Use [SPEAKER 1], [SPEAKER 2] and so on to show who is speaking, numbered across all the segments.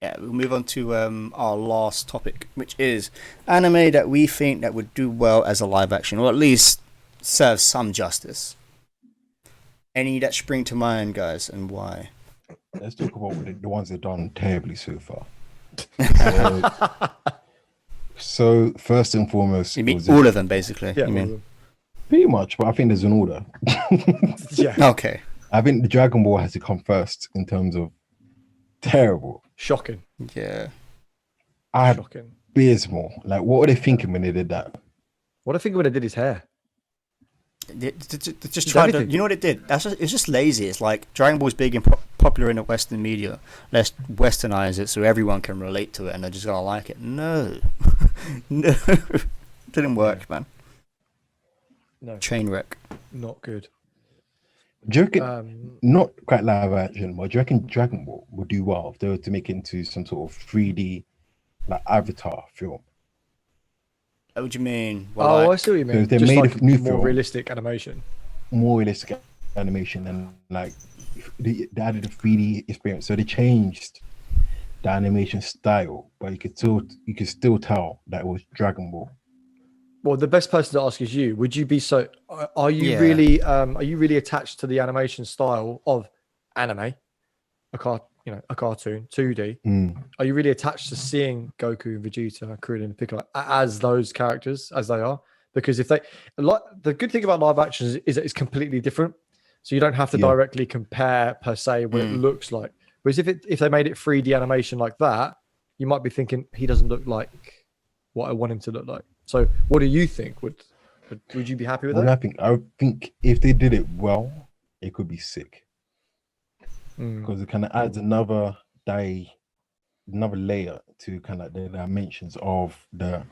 [SPEAKER 1] yeah, we'll move on to our last topic, which is anime that we think that would do well as a live action, or at least serve some justice. Any that spring to mind, guys, and why?
[SPEAKER 2] Let's talk about the ones that done terribly so far. So first and foremost,
[SPEAKER 1] You mean all of them, basically?
[SPEAKER 3] Yeah,
[SPEAKER 1] you mean?
[SPEAKER 2] pretty much, but I think there's an order.
[SPEAKER 3] Yeah.
[SPEAKER 1] Okay.
[SPEAKER 2] I think the Dragon Ball has to come first in terms of terrible.
[SPEAKER 3] Shocking.
[SPEAKER 1] Yeah.
[SPEAKER 3] Shocking.
[SPEAKER 2] Abysmal. Like, what were they thinking when they did that?
[SPEAKER 3] What I think when I did his hair.
[SPEAKER 1] They just tried to, you know what it did? It's just lazy. It's like Dragon Ball's big and popular in the Western media. Let's westernize it so everyone can relate to it and they're just gonna like it. No, no, didn't work, man.
[SPEAKER 3] No,
[SPEAKER 1] Train wreck.
[SPEAKER 3] not good.
[SPEAKER 2] Do you reckon, not quite live action, but do you reckon Dragon Ball would do well if they were to make it into some sort of 3D, like Avatar film?
[SPEAKER 1] What do you mean?
[SPEAKER 3] Well, I see what you mean.
[SPEAKER 2] So they
[SPEAKER 3] Just
[SPEAKER 2] made
[SPEAKER 3] like
[SPEAKER 2] a new
[SPEAKER 3] more
[SPEAKER 2] film.
[SPEAKER 3] realistic animation.
[SPEAKER 2] More realistic animation and like they added a 3D experience. So they changed the animation style, but you could still tell that it was Dragon Ball.
[SPEAKER 3] Well, the best person to ask is you. Would you be so? Are you
[SPEAKER 1] Yeah.
[SPEAKER 3] really attached to the animation style of anime, a cartoon, 2D? Are you really attached to seeing Goku and Vegeta, Krillin, and Piccolo as those characters as they are? Because if they the good thing about live action is that it's completely different, so you don't have to directly compare per se what it looks like. Whereas if they made it 3D animation like that, you might be thinking he doesn't look like what I want him to look like. So, what do you think? Would you be happy with
[SPEAKER 2] What
[SPEAKER 3] that?
[SPEAKER 2] I think if they did it well, it could be sick
[SPEAKER 3] Mm.
[SPEAKER 2] because it kind of adds another layer to kind of the dimensions of the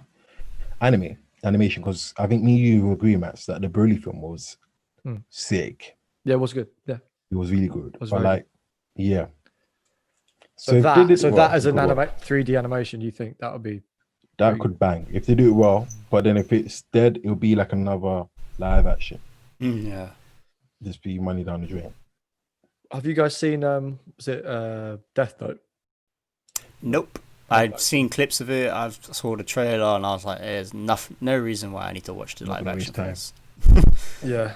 [SPEAKER 2] animation. Because I think me and you agree, Max, that the Broly film was sick.
[SPEAKER 3] Yeah, it was good. Yeah.
[SPEAKER 2] It was really good.
[SPEAKER 3] Was
[SPEAKER 2] But
[SPEAKER 3] very
[SPEAKER 2] like, yeah.
[SPEAKER 3] So
[SPEAKER 2] if they did it well,
[SPEAKER 3] that as
[SPEAKER 2] it
[SPEAKER 3] an
[SPEAKER 2] could work.
[SPEAKER 3] 3D animation, you think that would be?
[SPEAKER 2] That could bang if they do it well. But then if it's dead, it'll be like another live action.
[SPEAKER 1] Yeah.
[SPEAKER 2] Just be money down the drain.
[SPEAKER 3] Have you guys seen? Was it Death Note?
[SPEAKER 1] Nope. I've seen clips of it. I saw the trailer and I was like, "There's no reason why I need to watch the live
[SPEAKER 2] gonna
[SPEAKER 1] action
[SPEAKER 2] waste
[SPEAKER 1] first."
[SPEAKER 3] Yeah,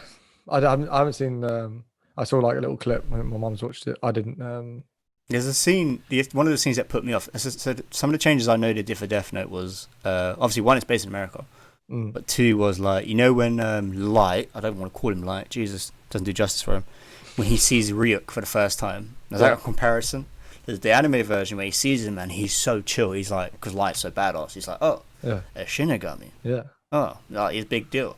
[SPEAKER 3] I haven't seen. I saw like a little clip when my mum's watched it. I didn't.
[SPEAKER 1] There's a scene. One of the scenes that put me off. So some of the changes I know they did for Death Note was obviously one, it's based in America, but two was like when Light. I don't want to call him Light. Jesus doesn't do justice for him. When he sees Ryuk for the first time, there's like a comparison. There's the anime version where he sees him and he's so chill. He's like, because Light's so badass. He's like, oh, a Shinigami.
[SPEAKER 3] Yeah.
[SPEAKER 1] Oh, like, he's a big deal.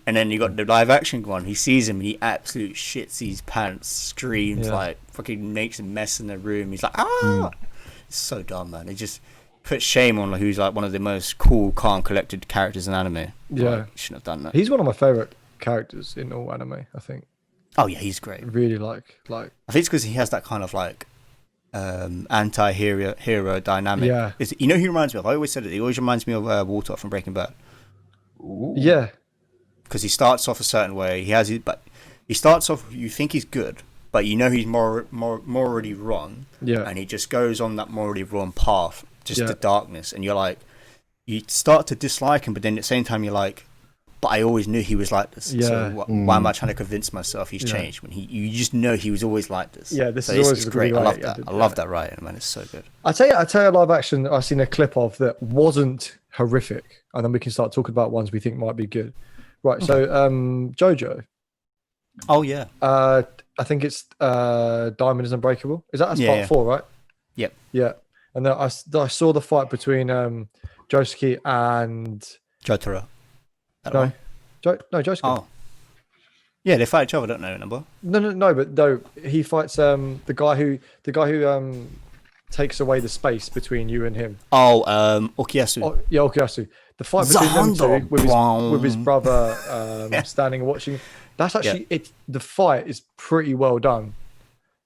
[SPEAKER 1] And then you got the live action one. He sees him and he absolute shits his pants, screams, like fucking makes a mess in the room. He's like, ah! It's so dumb, man. It just puts shame on who's like one of the most cool, calm, collected characters in anime.
[SPEAKER 3] Yeah.
[SPEAKER 1] Like, shouldn't have done that.
[SPEAKER 3] He's one of my favorite characters in all anime. I think.
[SPEAKER 1] Oh yeah, he's great.
[SPEAKER 3] Really like.
[SPEAKER 1] I think it's because he has that kind of like anti-hero dynamic.
[SPEAKER 3] Yeah.
[SPEAKER 1] You know who he reminds me of? I always said it. He always reminds me of Walter from Breaking Bad.
[SPEAKER 2] Ooh.
[SPEAKER 3] Yeah.
[SPEAKER 1] Because he starts off a certain way. But he starts off. You think he's good, but you know he's morally wrong.
[SPEAKER 3] Yeah.
[SPEAKER 1] And he just goes on that morally wrong path, just to darkness. And you're like, you start to dislike him, but then at the same time you're like, but I always knew he was like this.
[SPEAKER 3] Yeah.
[SPEAKER 1] So why am I trying to convince myself he's changed when you just know he was always like this?
[SPEAKER 3] Yeah, this
[SPEAKER 1] so
[SPEAKER 3] is always
[SPEAKER 1] it's
[SPEAKER 3] a
[SPEAKER 1] great.
[SPEAKER 3] good
[SPEAKER 1] I love
[SPEAKER 3] way.
[SPEAKER 1] that. I love that writing, man. It's so good.
[SPEAKER 3] I tell you a live action I've seen a clip of that wasn't horrific, and then we can start talking about ones we think might be good. Right, so JoJo.
[SPEAKER 1] Oh yeah.
[SPEAKER 3] I think it's Diamond is Unbreakable. Is that part 4, right?
[SPEAKER 1] Yep.
[SPEAKER 3] Yeah. And then I saw the fight between Josuke and
[SPEAKER 1] Jotaro.
[SPEAKER 3] Josuke.
[SPEAKER 1] Oh. Yeah, they fight each other, don't they? Remember?
[SPEAKER 3] No, but no, he fights the guy who takes away the space between you and him.
[SPEAKER 1] Oh, Okuyasu.
[SPEAKER 3] Oh, yeah, Okuyasu. The fight between them two with his brother standing and watching. That's actually the fight is pretty well done,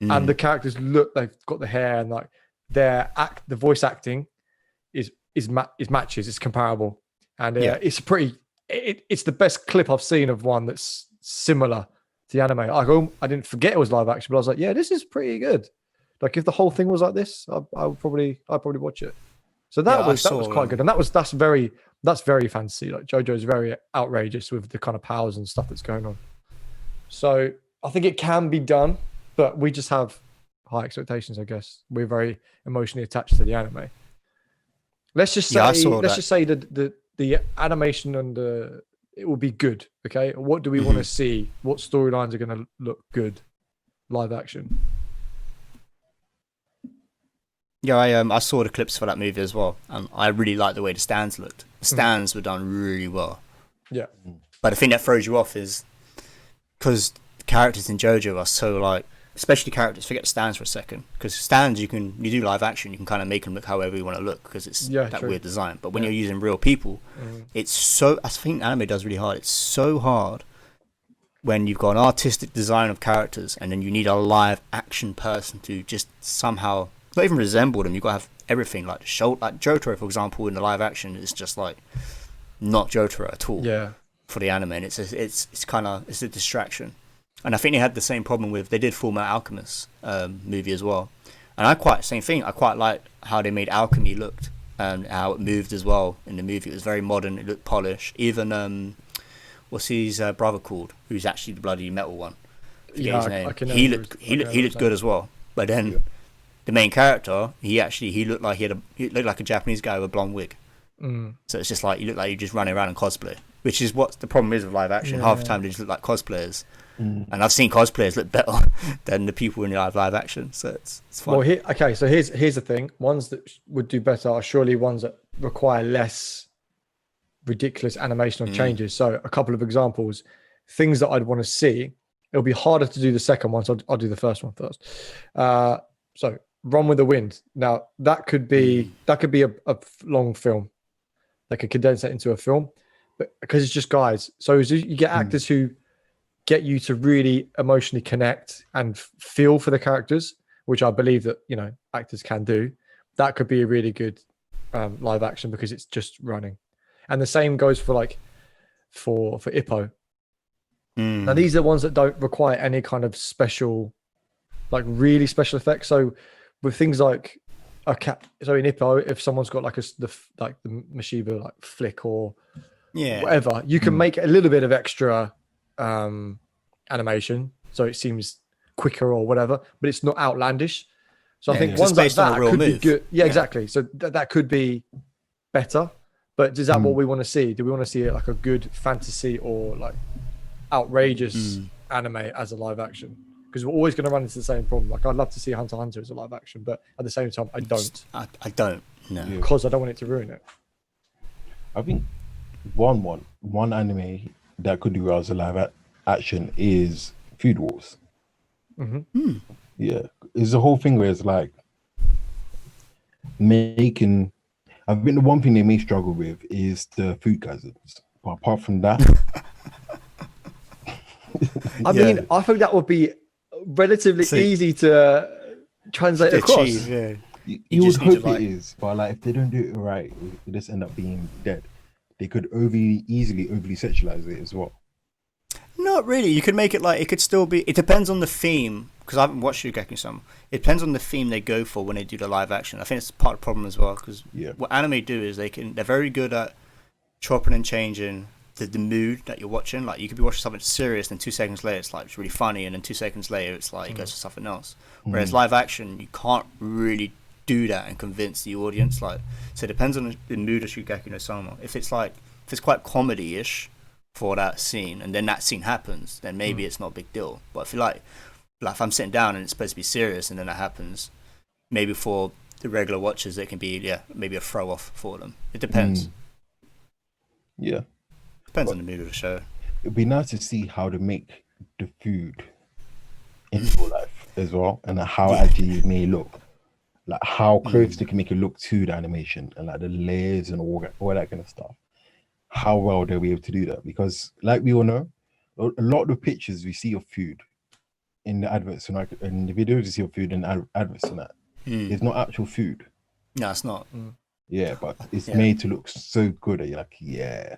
[SPEAKER 3] and the characters they've got the hair and like the voice acting is matches. It's comparable, and it's it's the best clip I've seen of one that's similar to the anime. I didn't forget it was live action, but I was like, yeah, this is pretty good. Like if the whole thing was like this, I'd probably watch it. So that was quite good, and that's very fantasy. Like JoJo's very outrageous with the kind of powers and stuff that's going on. So I think it can be done, but we just have high expectations. I guess we're very emotionally attached to the anime. Let's just say the animation and it will be good. Okay, what do we want to see? What storylines are going to look good live action?
[SPEAKER 1] Yeah, I saw the clips for that movie as well, and I really liked the way the stands looked. The stands were done really well.
[SPEAKER 3] Yeah.
[SPEAKER 1] But the thing that throws you off is because the characters in JoJo are so like, especially characters, forget stands for a second, because stands you do live action, you can kind of make them look however you want to look because it's that weird design. But when you're using real people, it's so, I think anime does really hard. It's so hard when you've got an artistic design of characters and then you need a live action person to just somehow not even resemble them. You've got to have everything, like Jotaro, for example, in the live action is just like not Jotaro at all.
[SPEAKER 3] Yeah.
[SPEAKER 1] For the anime, and it's a distraction. And I think they had the same problem with, they did Fullmetal Alchemist movie as well, and I quite like how they made alchemy looked and how it moved as well in the movie. It was very modern, it looked polished. Even what's his brother called, who's actually the bloody metal one, his name. He looked good as well. But then the main character, he looked like he looked like a Japanese guy with a blonde wig. So it's just like you look like you're just running around in cosplay, which is what the problem is with live action. Half the time they just look like cosplayers, and I've seen cosplayers look better than the people in live action. So it's fun.
[SPEAKER 3] Well, so here's the thing: ones that would do better are surely ones that require less ridiculous animation or changes. So a couple of examples, things that I'd want to see. It'll be harder to do the second one, so I'll do the first one first. So Run with the Wind. Now that could be a long film. They could condense that into a film, but because it's just guys. So you get actors who get you to really emotionally connect and feel for the characters, which I believe that actors can do. That could be a really good live action because it's just running. And the same goes for for Ippo. Now these are ones that don't require any kind of special, really special effects. So with things like a cat, so in Ippo, if someone's got the Mashiba flick or whatever, you can make a little bit of extra animation so it seems quicker or whatever, but it's not outlandish. So I think ones like that could be good. Yeah, exactly. So that could be better. But is that what we want to see? Do we want to see a good fantasy or outrageous anime as a live action? Because we're always going to run into the same problem. I'd love to see Hunter x Hunter as a live action, but at the same time, I don't.
[SPEAKER 1] I don't. No.
[SPEAKER 3] Because I don't want it to ruin it.
[SPEAKER 2] I think one anime that could do well as a live action is Food Wars. Yeah, it's the whole thing where it's making. I think the one thing they may struggle with is the food gasms. But apart from that,
[SPEAKER 3] I mean, I think that would be relatively easy to translate across.
[SPEAKER 2] You would hope it is, but if they don't do it right, it just end up being dead. They could easily overly sexualize it as well.
[SPEAKER 1] Not really. You could make it it could still be. It depends on the theme, because I haven't watched Shingeki-sama. It depends on the theme they go for when they do the live action. I think it's part of the problem as well, because what anime do is they're very good at chopping and changing the mood that you're watching. You could be watching something serious, and 2 seconds later it's really funny, and then 2 seconds later it's it goes to something else. Whereas live action, you can't really do that and convince the audience. So it depends on the mood of Shingeki no Sama. If it's quite comedy-ish for that scene, and then that scene happens, then maybe it's not a big deal. But if you if I'm sitting down and it's supposed to be serious, and then that happens, maybe for the regular watchers it can be maybe a throw off for them. It depends.
[SPEAKER 2] Yeah.
[SPEAKER 1] Depends on the mood of the show.
[SPEAKER 2] It'd be nice to see how to make the food in real life as well, and how actually it may look. How close they can make it look to the animation, and the layers and all that kind of stuff. How well they'll be able to do that, because we all know, a lot of the pictures we see of food in the adverts and the videos we see of food in adverts and that, it's not actual food.
[SPEAKER 1] No, it's not.
[SPEAKER 2] Yeah, but it's made to look so good that you're yeah.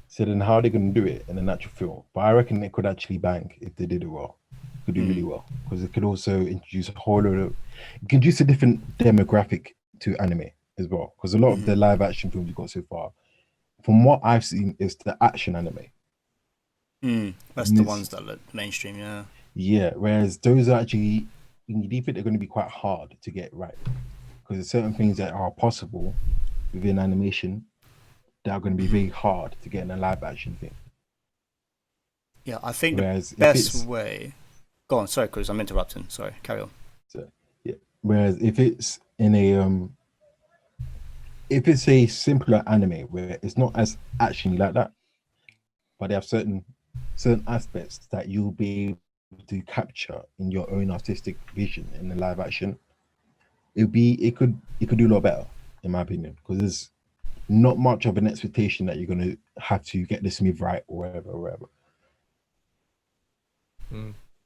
[SPEAKER 2] So then how are they going to do it in an actual film? But I reckon it could actually bang if they did it well. could do really well, because it could also introduce a whole lot of, it can introduce a different demographic to anime as well, because a lot of the live action films we've got so far, from what I've seen, is the action anime.
[SPEAKER 1] That's the ones that look mainstream, yeah.
[SPEAKER 2] Yeah, whereas those are actually, when you deep it, they're going to be quite hard to get right, because there's certain things that are possible within animation that are going to be very hard to get in a live action thing.
[SPEAKER 1] Yeah, I think
[SPEAKER 2] whereas
[SPEAKER 1] the best way. Go on, sorry, Chris, I'm interrupting. Sorry, carry on.
[SPEAKER 2] So, yeah. Whereas if it's in a if it's a simpler anime where it's not as actiony like that, but they have certain aspects that you'll be able to capture in your own artistic vision in the live action, it could do a lot better, in my opinion, because there's not much of an expectation that you're going to have to get this move right or wherever.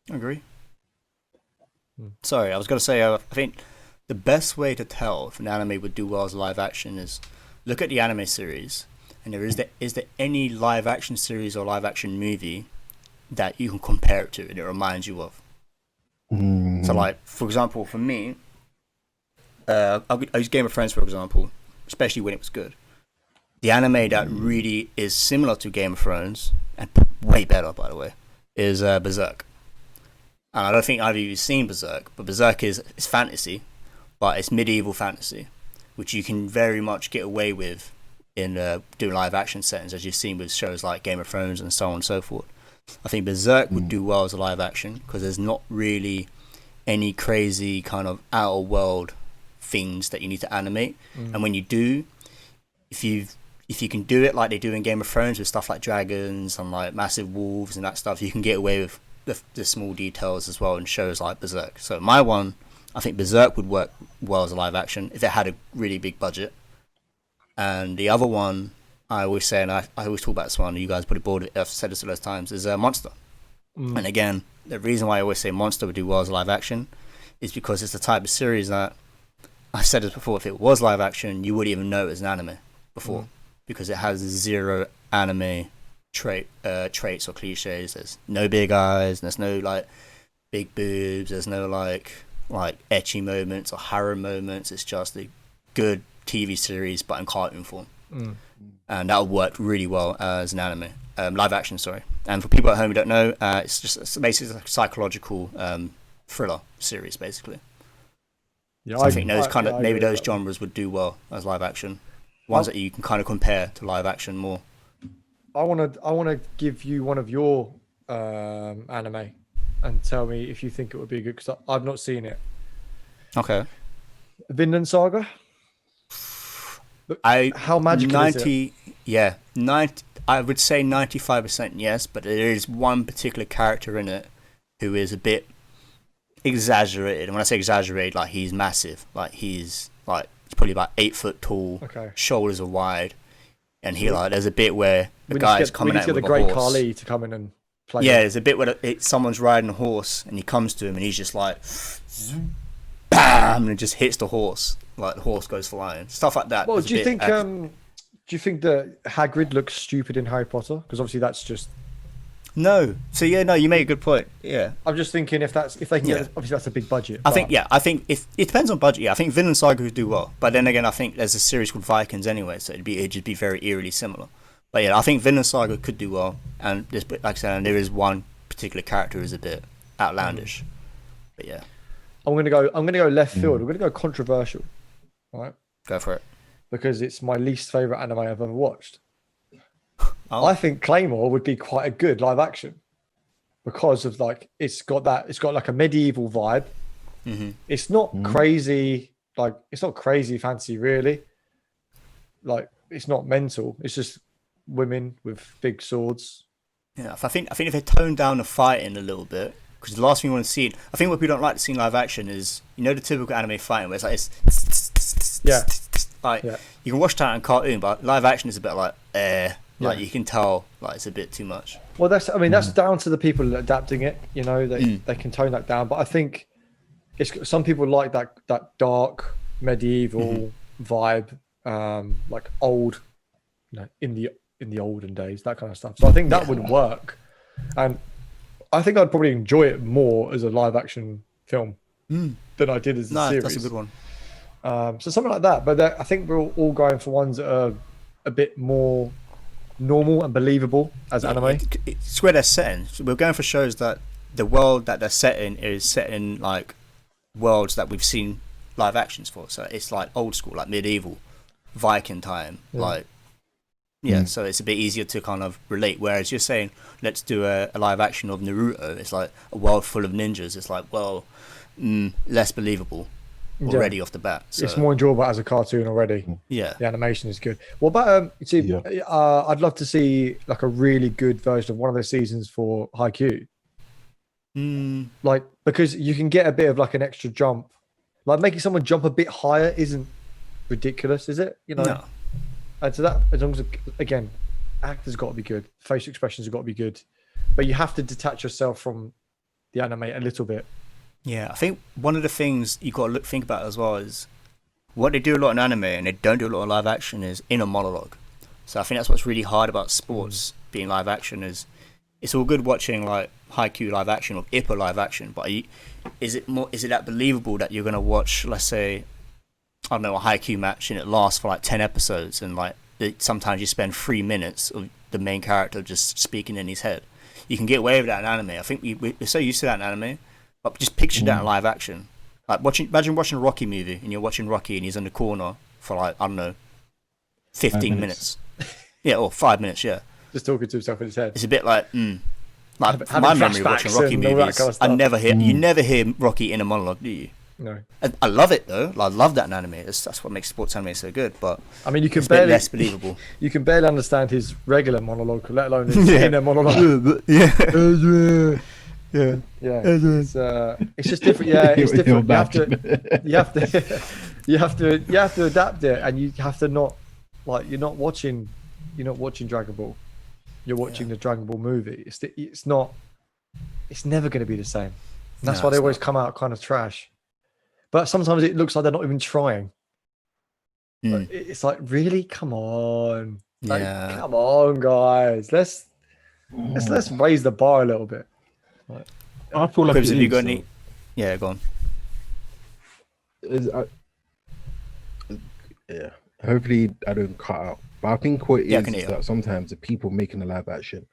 [SPEAKER 1] Agree. Sorry, I was going to say, I think the best way to tell if an anime would do well as live action is look at the anime series, and is there any live action series or live action movie that you can compare it to and it reminds you of? So, like, for example, for me, I use Game of Thrones, for example, especially when it was good. The anime that really is similar to Game of Thrones, and way better, by the way, is Berserk. And I don't think either of you have seen Berserk, but Berserk is fantasy, but it's medieval fantasy, which you can very much get away with in doing live action settings, as you've seen with shows like Game of Thrones and so on and so forth. I think Berserk would do well as a live action because there's not really any crazy kind of outer world things that you need to animate. And when you do, if you can do it like they do in Game of Thrones with stuff like dragons and like massive wolves and that stuff, you can get away with the small details as well in shows like Berserk. So my one, I think Berserk would work well as a live action if it had a really big budget. And the other one, I always say, and I always talk about this one, you guys probably bored of it, I've said this a lot of times, is Monster. And again, the reason why I always say Monster would do well as a live action is because it's the type of series that, I've said this before, if it was live action, you wouldn't even know it was an anime before, because it has zero anime traits or cliches. There's no big eyes, there's no like big boobs, there's no like ecchi moments or harem moments. It's just a good TV series but in cartoon form. And that would work really well as an anime, live action, sorry. And for people at home who don't know, it's basically a psychological thriller series, basically. Yeah, so I think those genres would do well as live action. Ones that you can kind of compare to live action more.
[SPEAKER 3] I want to give you one of your anime and tell me if you think it would be good, because I've not seen it.
[SPEAKER 1] Okay.
[SPEAKER 3] Vinland Saga. How magical is it?
[SPEAKER 1] Yeah, 90. I would say 95% yes, but there is one particular character in it who is a bit exaggerated. And when I say exaggerated, like he's massive. Like he's probably about 8 foot tall. Okay. Shoulders are wide. And there's a bit where the guy's coming at him with a horse. We need to get the great Kali to come in and play. Yeah, there's a bit where someone's riding a horse and he comes to him and he's just like, bam, and it just hits the horse. Like the horse goes flying. Stuff like that.
[SPEAKER 3] Well, do you think that Hagrid looks stupid in Harry Potter? Because obviously that's just...
[SPEAKER 1] No. So yeah, no, you make a good point. Yeah.
[SPEAKER 3] I'm just thinking if they can get, obviously that's a big budget.
[SPEAKER 1] I think if it depends on budget. Yeah, I think Vinland Saga would do well. But then again, I think there's a series called Vikings anyway, so it'd just be very eerily similar. But yeah, I think Vinland Saga could do well. And this, like I said, there is one particular character who's a bit outlandish. But yeah.
[SPEAKER 3] I'm gonna go left field. I'm gonna go controversial. Right.
[SPEAKER 1] Go for it.
[SPEAKER 3] Because it's my least favorite anime I've ever watched. Oh. I think Claymore would be quite a good live action because of it's got like a medieval vibe. It's not crazy, it's not crazy fancy really. Like it's not mental. It's just women with big swords.
[SPEAKER 1] Yeah, I think if they tone down the fighting a little bit, because the last thing you want to see, I think what people don't like to see in live action is, the typical anime fighting where it's like you can watch that in cartoon, but live action is a bit like you can tell it's a bit too much.
[SPEAKER 3] Well, that's down to the people adapting it. They can tone that down, but I think some people like that dark medieval vibe, like old, in the olden days, that kind of stuff. So I think that would work. And I think I'd probably enjoy it more as a live action film than I did as a series.
[SPEAKER 1] That's a good one.
[SPEAKER 3] So something like that. But I think we're all going for ones that are a bit more normal and believable as anime.
[SPEAKER 1] It's where they're set in. So we're going for shows that the world that they're set in is set in like worlds that we've seen live actions for. So it's like old school, like medieval, Viking time, like. Yeah, so it's a bit easier to kind of relate. Whereas you're saying, let's do a live action of Naruto. It's like a world full of ninjas. It's like, well, less believable already off the bat. So.
[SPEAKER 3] It's more enjoyable as a cartoon already.
[SPEAKER 1] Yeah,
[SPEAKER 3] the animation is good. What about I'd love to see like a really good version of one of those seasons for Haikyuu. Like, because you can get a bit of like an extra jump. Like making someone jump a bit higher isn't ridiculous, is it? You know.
[SPEAKER 1] No.
[SPEAKER 3] And so that, as long as, again, actors got to be good, facial expressions have got to be good, but you have to detach yourself from the anime a little bit.
[SPEAKER 1] Yeah, I think one of the things you got to think about as well is what they do a lot in anime and they don't do a lot of live action is inner monologue. So I think that's what's really hard about sports being live action is it's all good watching like Haikyuu live action or Ippo live action, but is it that believable that you're going to watch, let's say, I don't know, a Haikyuu match and it lasts for like 10 episodes and like sometimes you spend 3 minutes of the main character just speaking in his head. You can get away with that in anime. I think we're so used to that in anime, but just picture that in live action. Like imagine watching a Rocky movie and you're watching Rocky and he's in the corner for like, I don't know, 15 minutes. Yeah, or 5 minutes, yeah.
[SPEAKER 3] Just talking to himself in his head.
[SPEAKER 1] It's a bit like, like from my memory watching Rocky movies, kind of you never hear Rocky in a monologue, do you?
[SPEAKER 3] No,
[SPEAKER 1] I love it though. I love that in anime. That's what makes sports anime so good. But
[SPEAKER 3] I mean, you can
[SPEAKER 1] it's
[SPEAKER 3] barely
[SPEAKER 1] less believable.
[SPEAKER 3] You can barely understand his regular monologue, let alone his inner monologue.
[SPEAKER 1] Yeah.
[SPEAKER 3] It's just different. Yeah, it's different. You have to adapt it, and you have to not like you're not watching Dragon Ball. You're watching the Dragon Ball movie. It's never going to be the same. And that's why they always come out kind of trash. But sometimes it looks like they're not even trying. It's like, really? Come on. Like, come on, guys. Let's raise the bar a little bit.
[SPEAKER 2] Like, I feel like
[SPEAKER 1] have you got any? Yeah, go on.
[SPEAKER 2] Hopefully I don't cut out. But I think what it is that sometimes the people making the live action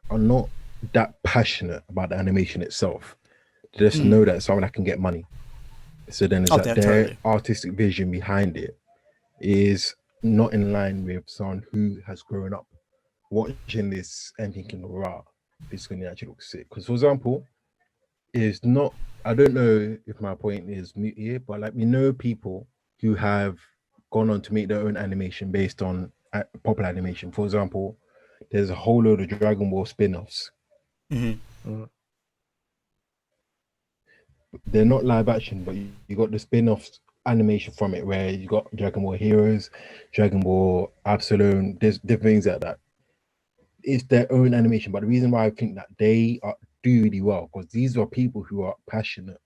[SPEAKER 2] are not that passionate about the animation itself. They just know that it's someone that can get money. So then it's their artistic vision behind it is not in line with someone who has grown up watching this and thinking, "Rah, this is going to actually look sick." Because, for example, is not. I don't know if my point is mute here, but like we know people who have gone on to make their own animation based on popular animation. For example, there's a whole load of Dragon Ball spin-offs. They're not live action, but you got the spin-off animation from it where you got Dragon Ball Heroes, Dragon Ball Absolute, there's different things like that. It's their own animation, but the reason why I think that they do really well because these are people who are passionate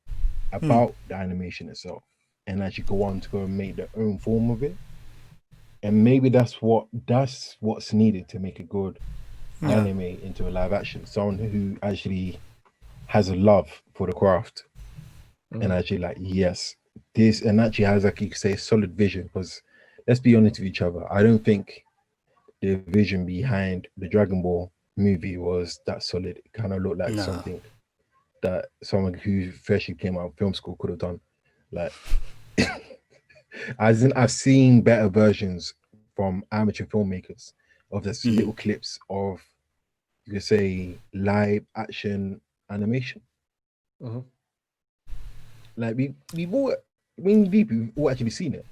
[SPEAKER 2] about the animation itself and actually go on to go and make their own form of it. And maybe that's what's needed to make a good anime into a live action. Someone who actually has a love for the craft. And actually like, yes, this, and actually has, like you could say, a solid vision, because let's be honest with each other, I don't think the vision behind the Dragon Ball movie was that solid. It kind of looked like something that someone who freshly came out of film school could have done. Like, as in, I've seen better versions from amateur filmmakers of this little clips of, you could say, live action animation. Like we've all actually seen it.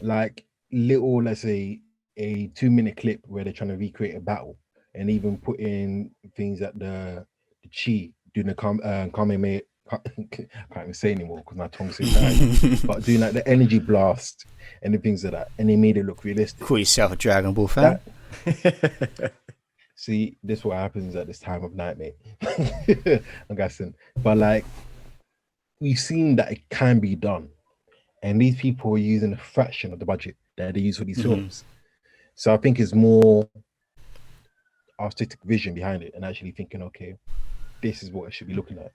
[SPEAKER 2] Like little, let's say, a 2-minute clip where they're trying to recreate a battle, and even put in things that the chi doing the Kamehameha. Can't even say anymore because my tongue's so tired. But doing like the energy blast and the things like that, and they made it look realistic.
[SPEAKER 1] Call yourself a Dragon Ball fan.
[SPEAKER 2] See, this is what happens at this time of night, mate. I'm guessing, but like, we've seen that it can be done, and these people are using a fraction of the budget that they use for these films. So I think it's more artistic vision behind it, and actually thinking, okay, this is what I should be looking at.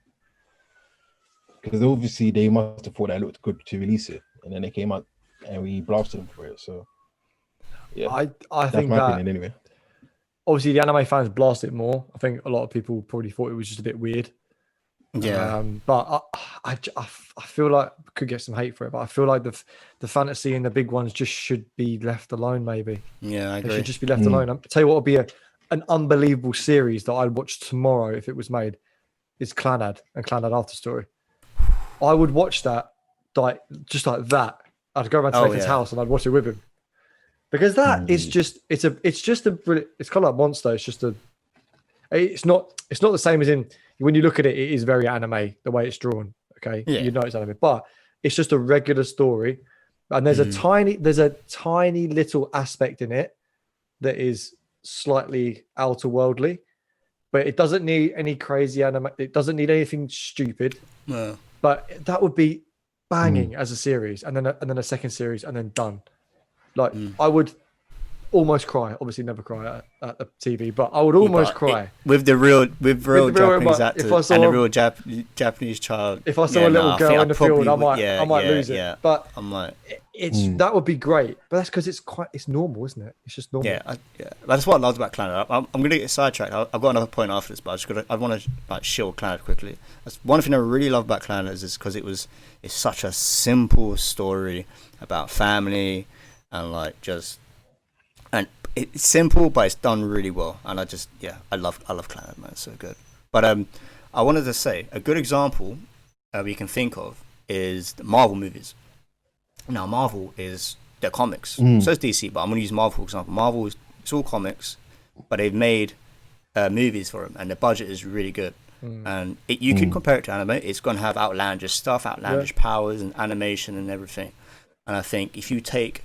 [SPEAKER 2] Because obviously they must have thought that looked good to release it, and then they came out and we blasted them for it. So yeah,
[SPEAKER 3] I
[SPEAKER 2] that's
[SPEAKER 3] think
[SPEAKER 2] my
[SPEAKER 3] that
[SPEAKER 2] opinion anyway.
[SPEAKER 3] obviously the anime fans blast it more. I think a lot of people probably thought it was just a bit weird.
[SPEAKER 1] Yeah.
[SPEAKER 3] But I feel like I could get some hate for it, but I feel like the fantasy and the big ones just should be left alone. Maybe
[SPEAKER 1] Yeah, I agree.
[SPEAKER 3] they should just be left alone. I'll tell you what would be an unbelievable series that I'd watch tomorrow if it was made is Clannad and Clannad After Story. I would watch that like just like that. I'd go around to Nathan's house and I'd watch it with him. Because that is just it's kind of like Monster. It's not the same as in when you look at it, it is very anime the way it's drawn. Okay, you know it's anime, but it's just a regular story, and there's a tiny little aspect in it that is slightly outer worldly, but it doesn't need any crazy anime. It doesn't need anything stupid.
[SPEAKER 1] No.
[SPEAKER 3] But that would be banging as a series, and then a second series, and then done. Like I would almost cry. Obviously, never cry at the TV, but I would almost cry
[SPEAKER 1] with the real Japanese actors and the real Japanese child.
[SPEAKER 3] If I saw a little girl in the field, I might lose it. Yeah. But
[SPEAKER 1] I'm like,
[SPEAKER 3] that would be great. But that's because it's normal, isn't it? It's just normal.
[SPEAKER 1] Yeah. That's what I loved about Clannad. I'm gonna get sidetracked. I've got another point after this, but I want to like shill Clannad quickly. That's one thing I really love about Clannad is because it's such a simple story about family and like and it's simple, but it's done really well. And I love Clannad, man. It's so good. But I wanted to say a good example we can think of is the Marvel movies. Now, Marvel is their comics. So is DC, but I'm going to use Marvel for example. Marvel it's all comics, but they've made movies for them, and the budget is really good. And you can compare it to anime. It's going to have outlandish stuff, outlandish powers, and animation and everything. And I think if you take,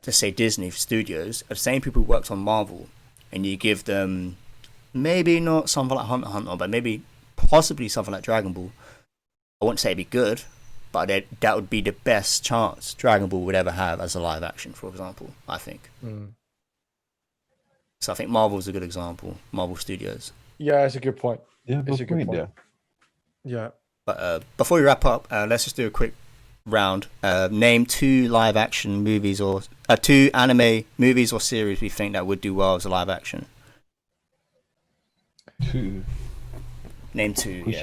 [SPEAKER 1] to say Disney Studios, the same people who worked on Marvel, and you give them maybe not something like Hunter x Hunter, but maybe possibly something like Dragon Ball. I wouldn't say it'd be good, but that would be the best chance Dragon Ball would ever have as a live action, for example, I think. So I think Marvel's a good example, Marvel Studios.
[SPEAKER 3] Yeah, it's a good point.
[SPEAKER 2] Yeah,
[SPEAKER 3] it's a good point. Yeah.
[SPEAKER 1] But before we wrap up, let's just do a quick round. Name 2 live action movies or 2 anime movies or series we think that would do well as a live action.
[SPEAKER 2] 2.
[SPEAKER 1] Name 2.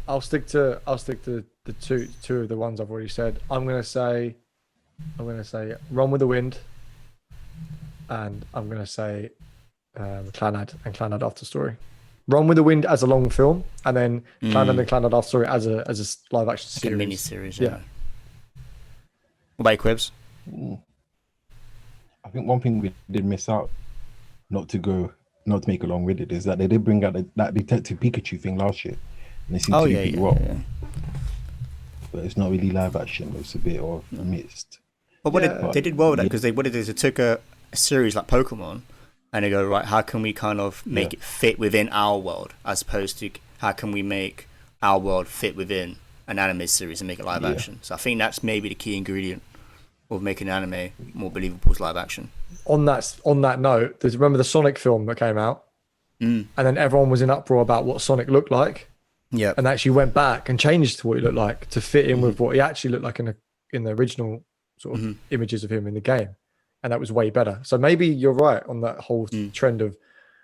[SPEAKER 3] I'll stick to the two of the ones I've already said. I'm gonna say Run with the Wind, and I'm gonna say Clannad and Clannad After Story. Run with the Wind as a long film, and then Clannad and Clannad After Story as a live action series.
[SPEAKER 1] A mini series. Yeah. What about Quibs?
[SPEAKER 2] I think one thing we did miss out, not to make a long with it, is that they did bring out that Detective Pikachu thing last year. And they seem to do well. But it's not really live action. It's a bit of a mixed.
[SPEAKER 1] But they did well with that because they took a series like Pokemon and they go, right, how can we kind of make it fit within our world, as opposed to how can we make our world fit within an anime series and make it live action. So I think that's maybe the key ingredient of making anime more believable as live action. On
[SPEAKER 3] that note, remember the Sonic film that came out? And then everyone was in uproar about what Sonic looked like.
[SPEAKER 1] Yeah,
[SPEAKER 3] and actually went back and changed to what he looked like to fit in with what he actually looked like in the original sort of images of him in the game, and that was way better. So maybe you're right on that whole trend of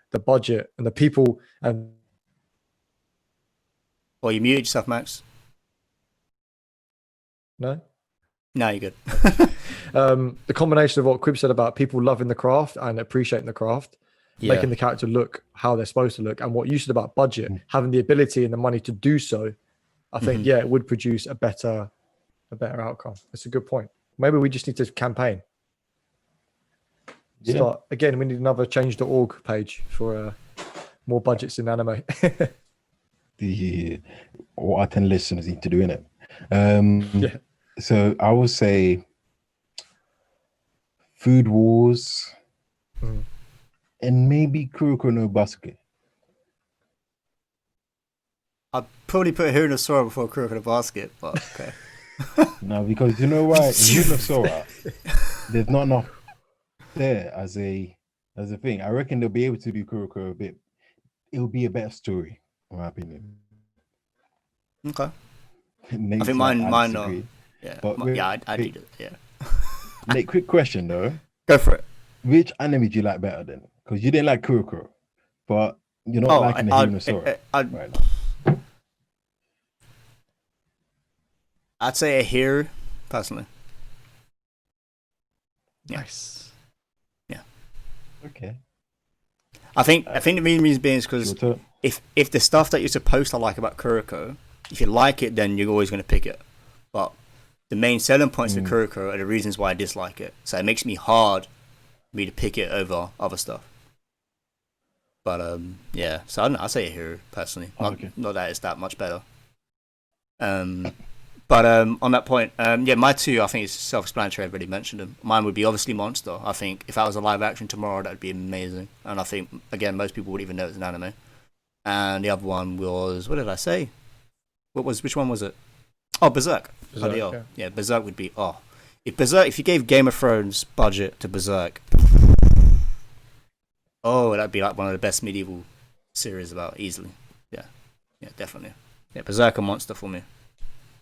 [SPEAKER 3] the budget and the people. And
[SPEAKER 1] well, you muted yourself, Max.
[SPEAKER 3] No,
[SPEAKER 1] you're good.
[SPEAKER 3] The combination of what Quib said about people loving the craft and appreciating the craft. Making the character look how they're supposed to look, and what you said about budget, having the ability and the money to do so, I think it would produce a better outcome. That's a good point. Maybe we just need to campaign. Start again. We need another change.org page for more budgets in anime.
[SPEAKER 2] What our 10 listeners need to do in it. So I would say Food Wars. And maybe Kuroko no Basket.
[SPEAKER 1] I'd probably put Hiruna Sora before Kuroko no Basket, but okay.
[SPEAKER 2] No, because you know why? In Hiruna Sora, there's not enough there as a That's the thing. I reckon they'll be able to do Kuroko a bit. It'll be a better story, in my opinion.
[SPEAKER 1] Okay.
[SPEAKER 2] Nate's
[SPEAKER 1] I think
[SPEAKER 2] like,
[SPEAKER 1] mine
[SPEAKER 2] I
[SPEAKER 1] are.
[SPEAKER 2] disagree.
[SPEAKER 1] Yeah,
[SPEAKER 2] But
[SPEAKER 1] I did it. Yeah.
[SPEAKER 2] Nate, quick question though.
[SPEAKER 1] Go for it.
[SPEAKER 2] Which anime do you like better then? Because you didn't like Kuroko, but you're not liking the Himnosora right now.
[SPEAKER 1] I'd say a hero, personally. Yeah.
[SPEAKER 3] Nice.
[SPEAKER 1] Yeah.
[SPEAKER 2] Okay.
[SPEAKER 1] I think the main reason being is because if the stuff that you're supposed to like about Kuroko, if you like it, then you're always going to pick it. But the main selling points of Kuroko are the reasons why I dislike it. So it makes me hard for me to pick it over other stuff. But yeah. So I'd say a hero personally. Not that it's that much better. But on that point, yeah, my two, I think it's self-explanatory. I've already mentioned them. Mine would be obviously Monster. I think if that was a live action tomorrow, that would be amazing. And I think, again, most people wouldn't even know it's an anime. And the other one was, what did I say? Which one was it? Oh, Berserk. Yeah, Berserk would be, if you gave Game of Thrones budget to Berserk, that'd be like one of the best medieval series about easily. Yeah, definitely. Yeah, Berserk and Monster for me.